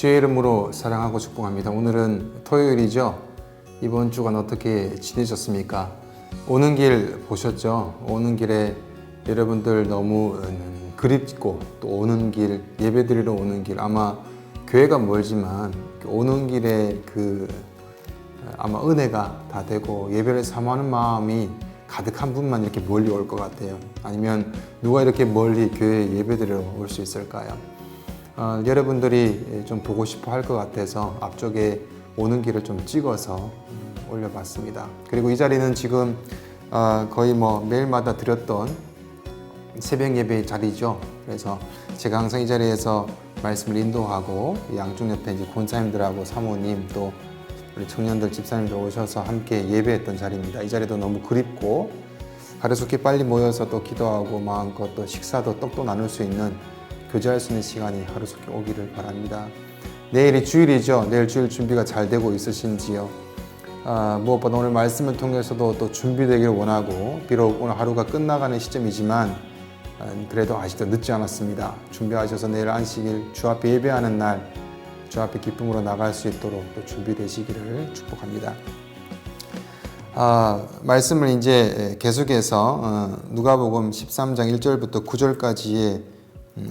주의 이름으로 사랑하고 축복합니다. 오늘은 토요일이죠. 이번 주간 어떻게 지내셨습니까? 오는 길 보셨죠? 오는 길에 여러분들 너무 그립고 또 오는 길, 예배드리러 오는 길, 아마 교회가 멀지만 오는 길에 아마 은혜가 다 되고 예배를 사모하는 마음이 가득한 분만 이렇게 멀리 올 것 같아요. 아니면 누가 이렇게 멀리 교회에 예배드리러 올 수 있을까요? 여러분들이 좀 보고 싶어 할 것 같아서 앞쪽에 오는 길을 좀 찍어서 올려봤습니다. 그리고 이 자리는 지금 거의 매일마다 드렸던 새벽 예배의 자리죠. 그래서 제가 항상 이 자리에서 말씀을 인도하고 양쪽 옆에 이제 권사님들하고 사모님 또 우리 청년들 집사님들 오셔서 함께 예배했던 자리입니다. 이 자리도 너무 그립고 하루속히 빨리 모여서 또 기도하고 마음껏 또 식사도 떡도 나눌 수 있는 교제할 수 있는 시간이 하루속히 오기를 바랍니다. 내일이 주일이죠. 내일 주일 준비가 잘 되고 있으신지요? 무엇보다 오늘 말씀을 통해서도 또 준비되기를 원하고 비록 오늘 하루가 끝나가는 시점이지만 그래도 아직도 늦지 않았습니다. 준비하셔서 내일 안식일 주 앞에 예배하는 날 주 앞에 기쁨으로 나갈 수 있도록 또 준비되시기를 축복합니다. 말씀을 이제 계속해서 누가복음 13장 1절부터 9절까지의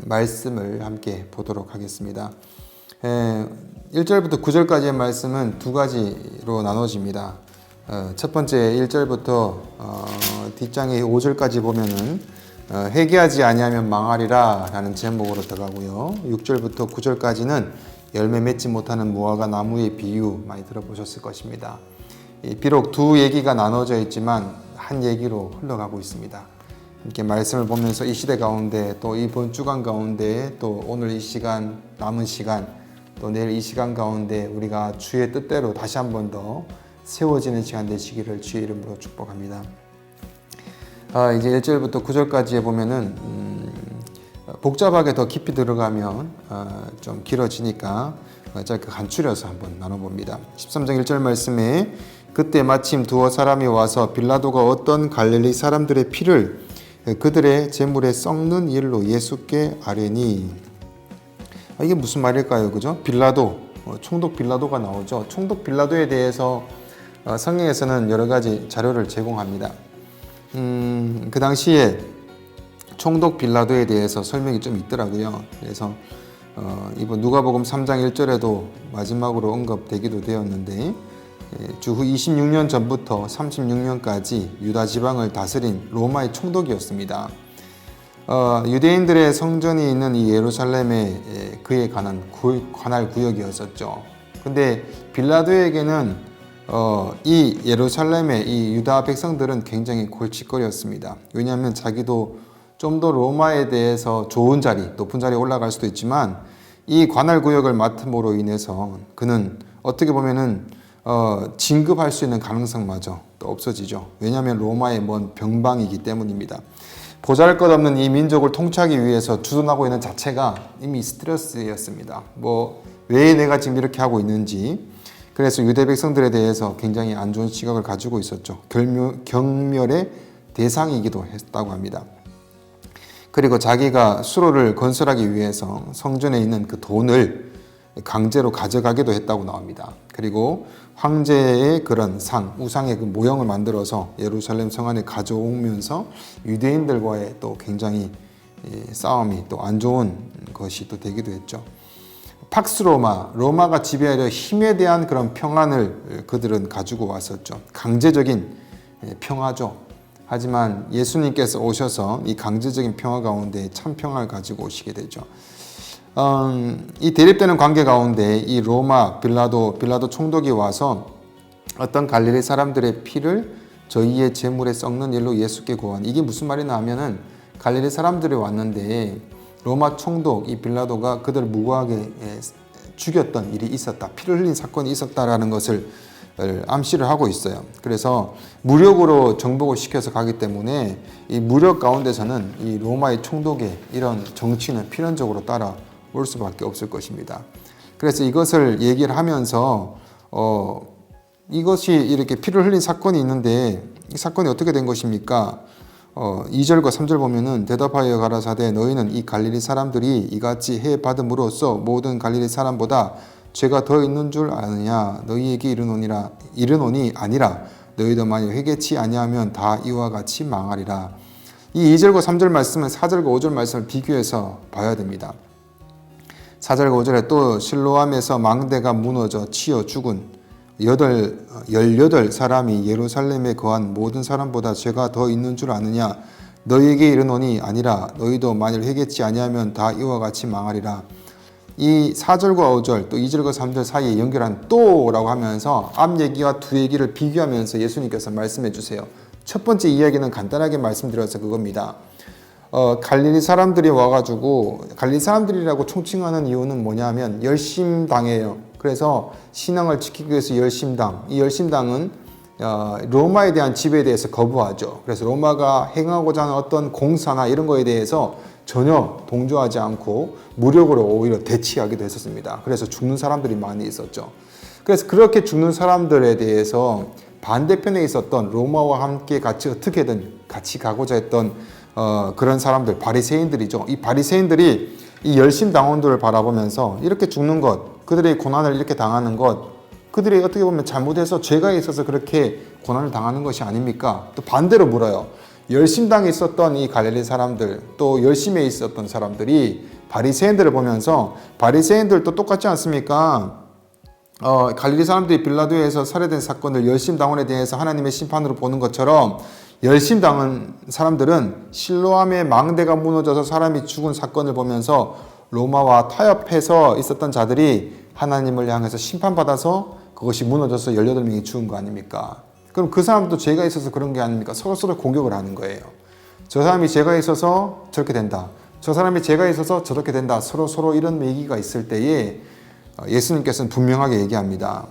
말씀을 함께 보도록 하겠습니다. 1절부터 9절까지의 말씀은 두 가지로 나눠집니다. 첫 번째 1절부터 뒷장의 5절까지 보면은 회개하지 아니하면 망하리라 라는 제목으로 들어가고요. 6절부터 9절까지는 열매 맺지 못하는 무화과 나무의 비유 많이 들어보셨을 것입니다. 비록 두 얘기가 나눠져 있지만 한 얘기로 흘러가고 있습니다. 이렇게 말씀을 보면서 이 시대 가운데 또 이번 주간 가운데 또 오늘 이 시간 남은 시간 또 내일 이 시간 가운데 우리가 주의 뜻대로 다시 한 번 더 세워지는 시간 되시기를 주의 이름으로 축복합니다. 이제 1절부터 9절까지에 보면은 복잡하게 더 깊이 들어가면 좀 길어지니까 짧게 간추려서 한번 나눠봅니다. 13장 1절 말씀에 그때 마침 두어 사람이 와서 빌라도가 어떤 갈릴리 사람들의 피를 그들의 제물에 썩는 일로 예수께 아뢰니. 이게 무슨 말일까요? 그죠? 빌라도, 총독 빌라도가 나오죠. 총독 빌라도에 대해서 성경에서는 여러 가지 자료를 제공합니다. 그 당시에 총독 빌라도에 대해서 설명이 좀 있더라고요. 그래서 이번 누가복음 3장 1절에도 마지막으로 언급되기도 되었는데 주후 26년 전부터 36년까지 유다 지방을 다스린 로마의 총독이었습니다. 유대인들의 성전이 있는 이 예루살렘에 그에 관한 관할 구역이었었죠. 근데 빌라도에게는 이 예루살렘의 이 유다 백성들은 굉장히 골칫거리였습니다. 왜냐하면 자기도 좀 더 로마에 대해서 좋은 자리, 높은 자리에 올라갈 수도 있지만 이 관할 구역을 맡음으로 인해서 그는 어떻게 보면은 진급할 수 있는 가능성마저 또 없어지죠. 왜냐하면 로마의 먼 병방이기 때문입니다. 보잘것없는 이 민족을 통치하기 위해서 주둔하고 있는 자체가 이미 스트레스였습니다. 왜 내가 지금 이렇게 하고 있는지. 그래서 유대 백성들에 대해서 굉장히 안 좋은 시각을 가지고 있었죠. 경멸의 대상이기도 했다고 합니다. 그리고 자기가 수로를 건설하기 위해서 성전에 있는 그 돈을 강제로 가져가기도 했다고 나옵니다. 그리고 황제의 그런 우상의 그 모형을 만들어서 예루살렘 성 안에 가져오면서 유대인들과의 또 굉장히 싸움이 또 안 좋은 것이 또 되기도 했죠. 팍스 로마가 지배하려 힘에 대한 그런 평안을 그들은 가지고 왔었죠. 강제적인 평화죠. 하지만 예수님께서 오셔서 이 강제적인 평화 가운데 참 평화를 가지고 오시게 되죠. 이 대립되는 관계 가운데 이 로마 빌라도 총독이 와서 어떤 갈릴리 사람들의 피를 저희의 제물에 썩는 일로 예수께 구한. 이게 무슨 말이냐 하면은 갈릴리 사람들이 왔는데 로마 총독 이 빌라도가 그들을 무고하게 죽였던 일이 있었다. 피를 흘린 사건이 있었다라는 것을 암시를 하고 있어요. 그래서 무력으로 정복을 시켜서 가기 때문에 이 무력 가운데서는 이 로마의 총독의 이런 정치는 필연적으로 따라올 수밖에 없을 것입니다. 그래서 이것을 얘기를 하면서 이것이 이렇게 피를 흘린 사건이 있는데 이 사건이 어떻게 된 것입니까? 2절과 3절 보면은 대답하여 가라사대 너희는 이 갈릴리 사람들이 이같이 해 받음으로써 모든 갈릴리 사람보다 죄가 더 있는 줄 아느냐 너희에게 이르노니 아니라 너희도 만일 회개치 아니하면 다 이와 같이 망하리라. 이 2절과 3절 말씀은 4절과 5절 말씀을 비교해서 봐야 됩니다. 4절과 5절에 또 실로암에서 망대가 무너져 치여 죽은 18사람이 예루살렘에 거한 모든 사람보다 죄가 더 있는 줄 아느냐 너희에게 이르노니 아니라 너희도 만일 회개치 아니하면 다 이와 같이 망하리라. 이 4절과 5절 또 2절과 3절 사이에 연결한 또라고 하면서 앞 얘기와 두 얘기를 비교하면서 예수님께서 말씀해 주세요. 첫 번째 이야기는 간단하게 말씀드려서 그겁니다. 갈릴리 사람들이 와가지고 갈릴리 사람들이라고 총칭하는 이유는 뭐냐면 열심당이에요. 그래서 신앙을 지키기 위해서 열심당. 이 열심당은 로마에 대한 지배에 대해서 거부하죠. 그래서 로마가 행하고자 하는 어떤 공사나 이런 거에 대해서 전혀 동조하지 않고 무력으로 오히려 대치하기도 했었습니다. 그래서 죽는 사람들이 많이 있었죠. 그래서 그렇게 죽는 사람들에 대해서 반대편에 있었던 로마와 함께 같이 어떻게든 같이 가고자 했던 그런 사람들, 바리새인들이죠. 이 바리새인들이 이 열심당원들을 바라보면서 이렇게 죽는 것, 그들의 고난을 이렇게 당하는 것, 그들이 어떻게 보면 잘못해서 죄가 있어서 그렇게 고난을 당하는 것이 아닙니까? 또 반대로 물어요. 열심당에 있었던 이 갈릴리 사람들, 또 열심에 있었던 사람들이 바리새인들을 보면서 바리새인들도 똑같지 않습니까? 갈릴리 사람들이 빌라도에서 살해된 사건을 열심당원에 대해서 하나님의 심판으로 보는 것처럼 열심당한 사람들은 실로암의 망대가 무너져서 사람이 죽은 사건을 보면서 로마와 타협해서 있었던 자들이 하나님을 향해서 심판받아서 그것이 무너져서 18명이 죽은 거 아닙니까? 그럼 그 사람도 죄가 있어서 그런 게 아닙니까? 서로 공격을 하는 거예요. 저 사람이 죄가 있어서 저렇게 된다. 저 사람이 죄가 있어서 저렇게 된다. 서로 이런 얘기가 있을 때에 예수님께서는 분명하게 얘기합니다.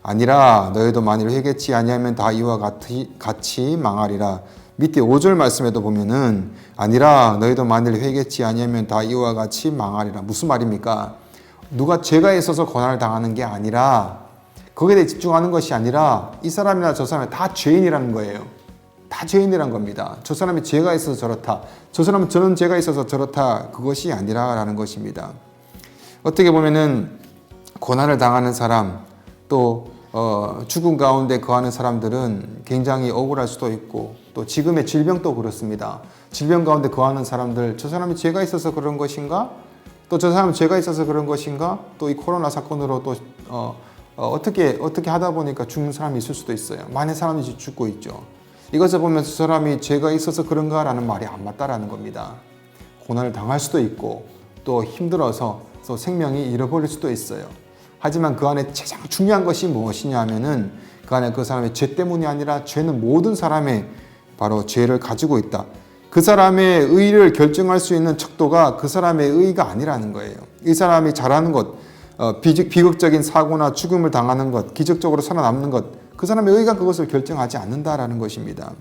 아니라 너희도 만일 회개치 아니하면 다 이와 같이 망하리라. 밑에 5절 말씀에도 보면은 아니라 너희도 만일 회개치 아니하면 다 이와 같이 망하리라. 무슨 말입니까? 누가 죄가 있어서 고난을 당하는 게 아니라 거기에 대해 집중하는 것이 아니라 이 사람이나 저 사람이 다 죄인이라는 거예요. 다 죄인이란 겁니다. 저 사람이 죄가 있어서 저렇다. 저 사람은 저런 죄가 있어서 저렇다. 그것이 아니라라는 것입니다. 어떻게 보면은 고난을 당하는 사람 또 죽음 가운데 거하는 사람들은 굉장히 억울할 수도 있고 또 지금의 질병도 그렇습니다. 질병 가운데 거하는 사람들 저 사람이 죄가 있어서 그런 것인가? 또 저 사람은 죄가 있어서 그런 것인가? 또 이 코로나 사건으로 또 어떻게 하다 보니까 죽는 사람이 있을 수도 있어요. 많은 사람이 죽고 있죠. 이것을 보면서 저 사람이 죄가 있어서 그런가라는 말이 안 맞다라는 겁니다. 고난을 당할 수도 있고 또 힘들어서 또 생명이 잃어버릴 수도 있어요. 하지만 그 안에 가장 중요한 것이 무엇이냐 하면은 그 안에 그 사람의 죄 때문이 아니라 죄는 모든 사람의 바로 죄를 가지고 있다. 그 사람의 의를 결정할 수 있는 척도가 그 사람의 의가 아니라는 거예요. 이 사람이 잘하는 것, 비극적인 사고나 죽음을 당하는 것, 기적적으로 살아남는 것, 그 사람의 의가 그것을 결정하지 않는다라는 것입니다.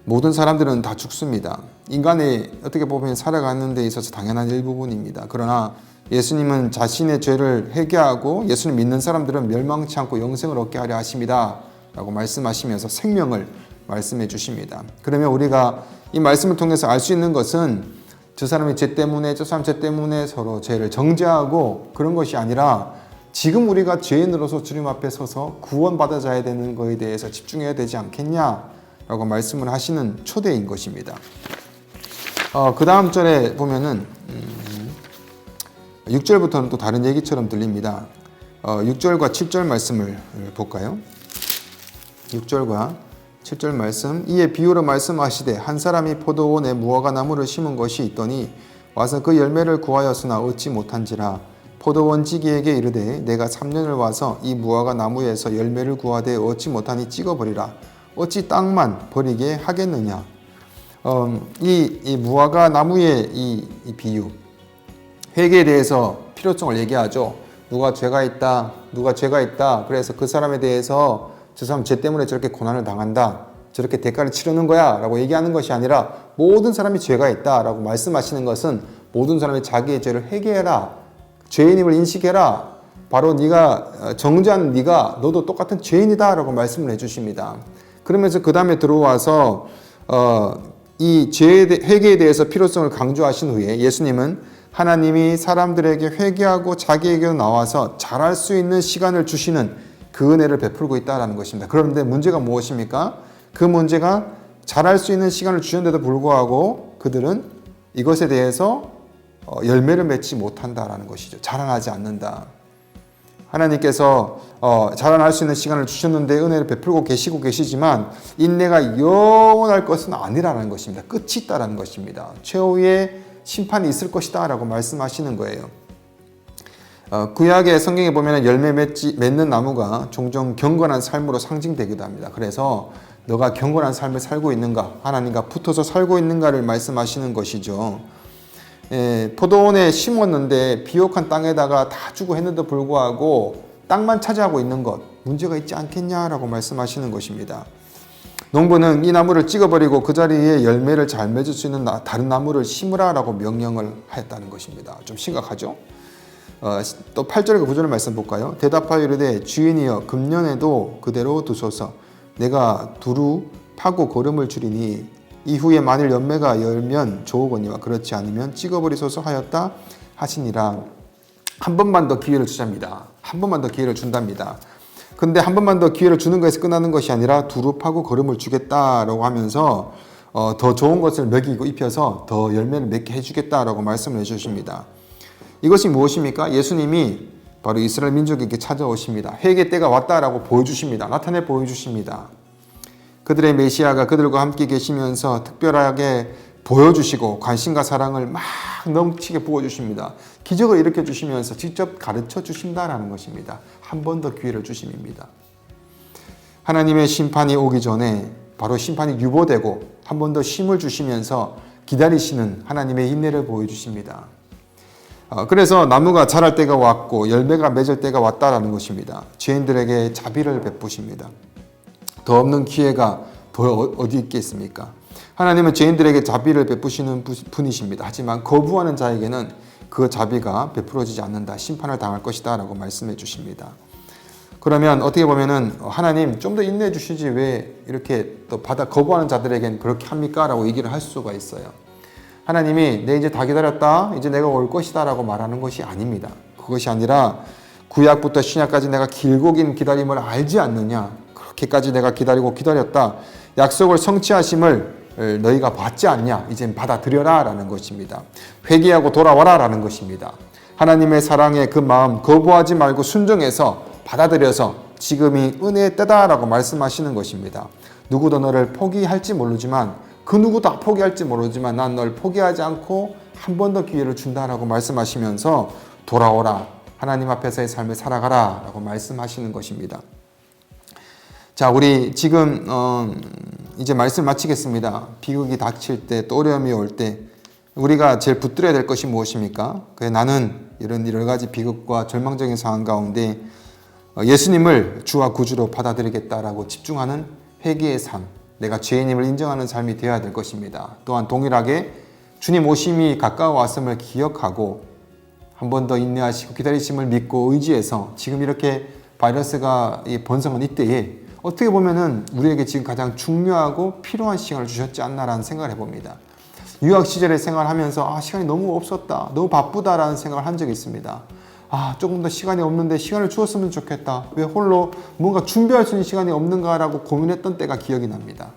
모든 사람들은 다 죽습니다. 인간이 어떻게 보면 살아가는 데 있어서 당연한 일부분입니다. 그러나 예수님은 자신의 죄를 회개하고 예수님 믿는 사람들은 멸망치 않고 영생을 얻게 하려 하십니다. 라고 말씀하시면서 생명을 말씀해 주십니다. 그러면 우리가 이 말씀을 통해서 알 수 있는 것은 저 사람의 죄 때문에 저 사람 죄 때문에 서로 죄를 정죄하고 그런 것이 아니라 지금 우리가 죄인으로서 주님 앞에 서서 구원받아야 되는 것에 대해서 집중해야 되지 않겠냐라고 말씀을 하시는 초대인 것입니다. 그 다음 절에 보면은 6절부터는 또 다른 얘기처럼 들립니다. 6절과 7절 말씀을 볼까요? 6절과 7절 말씀. 이에 비유로 말씀하시되 한 사람이 포도원에 무화과 나무를 심은 것이 있더니 와서 그 열매를 구하였으나 얻지 못한지라. 포도원지기에게 이르되 내가 3년을 와서 이 무화과 나무에서 열매를 구하되 얻지 못하니 찍어버리라. 어찌 땅만 버리게 하겠느냐. 이 무화과 나무의 이 비유, 회개에 대해서 필요성을 얘기하죠. 누가 죄가 있다. 그래서 그 사람에 대해서 저 사람 죄 때문에 저렇게 고난을 당한다. 저렇게 대가를 치르는 거야 라고 얘기하는 것이 아니라 모든 사람이 죄가 있다 라고 말씀하시는 것은 모든 사람이 자기의 죄를 회개해라. 죄인임을 인식해라. 바로 네가 정죄한 네가 너도 똑같은 죄인이다 라고 말씀을 해주십니다. 그러면서 그 다음에 들어와서 이 회개에 대해서 필요성을 강조하신 후에 예수님은 하나님이 사람들에게 회개하고 자기에게 나와서 잘할 수 있는 시간을 주시는 그 은혜를 베풀고 있다는 것입니다. 그런데 문제가 무엇입니까? 그 문제가 잘할 수 있는 시간을 주셨는데도 불구하고 그들은 이것에 대해서 열매를 맺지 못한다라는 것이죠. 자라나지 않는다. 하나님께서 자라날 수 있는 시간을 주셨는데 은혜를 베풀고 계시지만 인내가 영원할 것은 아니라는 것입니다. 끝이 있다라는 것입니다. 최후의 심판이 있을 것이다 라고 말씀하시는 거예요. 구약의 성경에 보면 열매 맺는 나무가 종종 경건한 삶으로 상징되기도 합니다. 그래서 너가 경건한 삶을 살고 있는가, 하나님과 붙어서 살고 있는가를 말씀하시는 것이죠. 포도원에 심었는데 비옥한 땅에다가 다 주고 했는데도 불구하고 땅만 차지하고 있는 것, 문제가 있지 않겠냐라고 말씀하시는 것입니다. 농부는 이 나무를 찍어버리고 그 자리에 열매를 잘 맺을 수 있는 다른 나무를 심으라라고 명령을 하였다는 것입니다. 좀 심각하죠? 또 8절의 9절의 말씀 볼까요? 대답하여 이르되 주인이여 금년에도 그대로 두소서. 내가 두루 파고 거름을 줄이니 이후에 만일 열매가 열면 좋으거니와 그렇지 않으면 찍어버리소서 하였다 하시니라. 한 번만 더 기회를 주답니다. 한 번만 더 기회를 준답니다. 근데 한 번만 더 기회를 주는 것에서 끝나는 것이 아니라 두루 파고 거름을 주겠다라고 하면서 더 좋은 것을 먹이고 입혀서 더 열매를 맺게 해주겠다라고 말씀을 해주십니다. 이것이 무엇입니까? 예수님이 바로 이스라엘 민족에게 찾아오십니다. 회개 때가 왔다라고 보여주십니다. 나타내 보여주십니다. 그들의 메시아가 그들과 함께 계시면서 특별하게 보여주시고 관심과 사랑을 막 넘치게 부어주십니다. 기적을 일으켜 주시면서 직접 가르쳐 주신다라는 것입니다. 한 번 더 기회를 주심입니다. 하나님의 심판이 오기 전에 바로 심판이 유보되고 한 번 더 쉼을 주시면서 기다리시는 하나님의 인내를 보여주십니다. 그래서 나무가 자랄 때가 왔고 열매가 맺을 때가 왔다라는 것입니다. 죄인들에게 자비를 베푸십니다. 더 없는 기회가 더 어디 있겠습니까? 하나님은 죄인들에게 자비를 베푸시는 분이십니다. 하지만 거부하는 자에게는 그 자비가 베풀어지지 않는다. 심판을 당할 것이다 라고 말씀해 주십니다. 그러면 어떻게 보면은 하나님 좀 더 인내해 주시지 왜 이렇게 또 거부하는 자들에겐 그렇게 합니까? 라고 얘기를 할 수가 있어요. 하나님이 내 이제 다 기다렸다. 이제 내가 올 것이다 라고 말하는 것이 아닙니다. 그것이 아니라 구약부터 신약까지 내가 길고 긴 기다림을 알지 않느냐. 그렇게까지 내가 기다렸다. 약속을 성취하심을 너희가 받지 않냐? 이젠 받아들여라 라는 것입니다. 회개하고 돌아와라 라는 것입니다. 하나님의 사랑의 그 마음 거부하지 말고 순종해서 받아들여서 지금이 은혜의 때다 라고 말씀하시는 것입니다. 누구도 너를 포기할지 모르지만 그 누구도 포기할지 모르지만 난 널 포기하지 않고 한 번 더 기회를 준다라고 말씀하시면서 돌아오라. 하나님 앞에서의 삶을 살아가라 라고 말씀하시는 것입니다. 자, 우리 지금 이제 말씀 마치겠습니다. 비극이 닥칠 때, 또 어려움이 올 때 우리가 제일 붙들어야 될 것이 무엇입니까? 나는 이런 여러 가지 비극과 절망적인 상황 가운데 예수님을 주와 구주로 받아들이겠다라고 집중하는 회개의 삶, 내가 죄인임을 인정하는 삶이 되어야 될 것입니다. 또한 동일하게 주님 오심이 가까워왔음을 기억하고 한 번 더 인내하시고 기다리심을 믿고 의지해서 지금 이렇게 바이러스가 번성한 이때에 어떻게 보면은 우리에게 지금 가장 중요하고 필요한 시간을 주셨지 않나라는 생각을 해봅니다. 유학 시절에 생활하면서 시간이 너무 없었다, 너무 바쁘다라는 생각을 한 적이 있습니다. 조금 더 시간이 없는데 시간을 주었으면 좋겠다. 왜 홀로 뭔가 준비할 수 있는 시간이 없는가라고 고민했던 때가 기억이 납니다.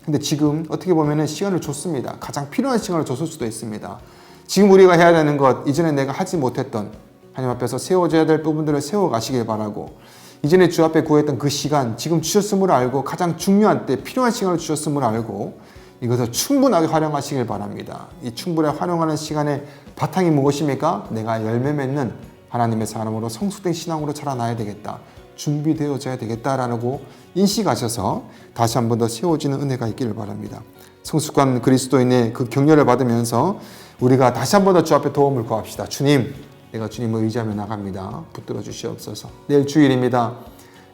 근데 지금 어떻게 보면은 시간을 줬습니다. 가장 필요한 시간을 줬을 수도 있습니다. 지금 우리가 해야 되는 것, 이전에 내가 하지 못했던 하나님 앞에서 세워져야 될 부분들을 세워가시길 바라고, 이전에 주 앞에 구했던 그 시간, 지금 주셨음을 알고 가장 중요한 때 필요한 시간을 주셨음을 알고 이것을 충분하게 활용하시길 바랍니다. 이 충분히 활용하는 시간의 바탕이 무엇입니까? 내가 열매 맺는 하나님의 사람으로 성숙된 신앙으로 자라나야 되겠다. 준비되어져야 되겠다라고 인식하셔서 다시 한 번 더 세워지는 은혜가 있기를 바랍니다. 성숙한 그리스도인의 그 격려를 받으면서 우리가 다시 한 번 더 주 앞에 도움을 구합시다. 주님, 내가 주님을 의지하며 나갑니다. 붙들어 주시옵소서. 내일 주일입니다.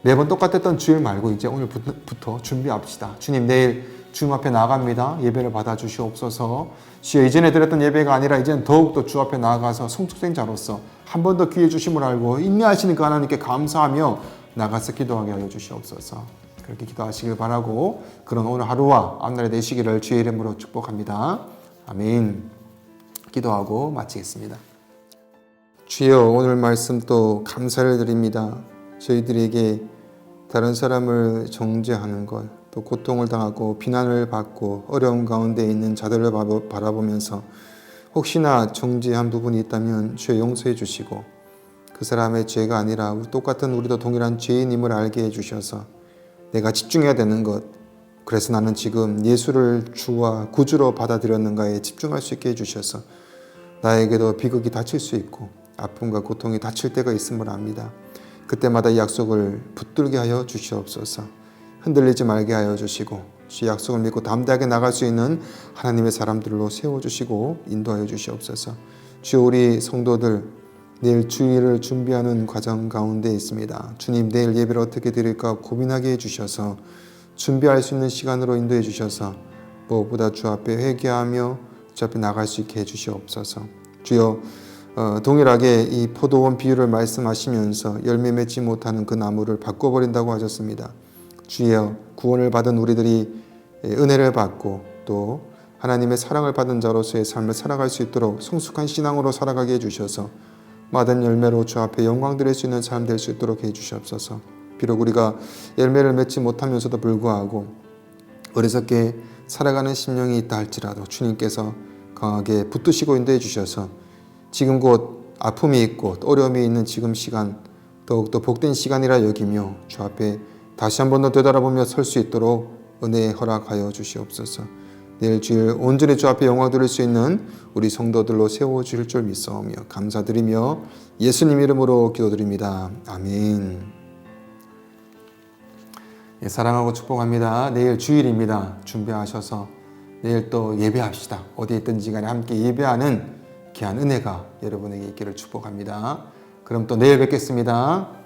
매번 똑같았던 주일 말고 이제 오늘부터 준비합시다. 주님, 내일 주님 앞에 나갑니다. 예배를 받아 주시옵소서. 주여, 이전에 드렸던 예배가 아니라 이제는 더욱더 주 앞에 나아가서 성숙된 자로서 한 번 더 기회 주심을 알고 인내하시는 그 하나님께 감사하며 나가서 기도하게 하여 주시옵소서. 그렇게 기도하시길 바라고 그런 오늘 하루와 앞날이 되시기를 주의 이름으로 축복합니다. 아멘. 기도하고 마치겠습니다. 주여, 오늘 말씀 또 감사를 드립니다. 저희들에게 다른 사람을 정죄하는 것, 또 고통을 당하고 비난을 받고 어려움 가운데 있는 자들을 바라보면서 혹시나 정죄한 부분이 있다면 주여 용서해 주시고, 그 사람의 죄가 아니라 똑같은 우리도 동일한 죄인임을 알게 해주셔서 내가 집중해야 되는 것, 그래서 나는 지금 예수를 주와 구주로 받아들였는가에 집중할 수 있게 해주셔서 나에게도 비극이 닥칠 수 있고 아픔과 고통이 닥칠 때가 있음을 압니다. 그때마다 이 약속을 붙들게 하여 주시옵소서. 흔들리지 말게 하여 주시고 주 약속을 믿고 담대하게 나갈 수 있는 하나님의 사람들로 세워주시고 인도하여 주시옵소서. 주여, 우리 성도들 내일 주일을 준비하는 과정 가운데 있습니다. 주님, 내일 예배를 어떻게 드릴까 고민하게 해주셔서 준비할 수 있는 시간으로 인도해 주셔서 무엇보다 주 앞에 회개하며 주 앞에 나갈 수 있게 해주시옵소서. 주여, 동일하게 이 포도원 비유를 말씀하시면서 열매 맺지 못하는 그 나무를 바꿔버린다고 하셨습니다. 주여, 구원을 받은 우리들이 은혜를 받고 또 하나님의 사랑을 받은 자로서의 삶을 살아갈 수 있도록 성숙한 신앙으로 살아가게 해주셔서 맛은 열매로 주 앞에 영광 드릴 수 있는 삶 될 수 있도록 해주시옵소서. 비록 우리가 열매를 맺지 못하면서도 불구하고 어리석게 살아가는 심령이 있다 할지라도 주님께서 강하게 붙드시고 인도해 주셔서 지금 곧 아픔이 있고 어려움이 있는 지금 시간 더욱더 복된 시간이라 여기며 주 앞에 다시 한 번 더 되돌아보며 설 수 있도록 은혜 허락하여 주시옵소서. 내일 주일 온전히 주 앞에 영광 드릴 수 있는 우리 성도들로 세워주실 줄 믿사오며 감사드리며 예수님 이름으로 기도드립니다. 아멘. 예, 사랑하고 축복합니다. 내일 주일입니다. 준비하셔서 내일 또 예배합시다. 어디에 있든지 간에 함께 예배하는 귀한 은혜가 여러분에게 있기를 축복합니다. 그럼 또 내일 뵙겠습니다.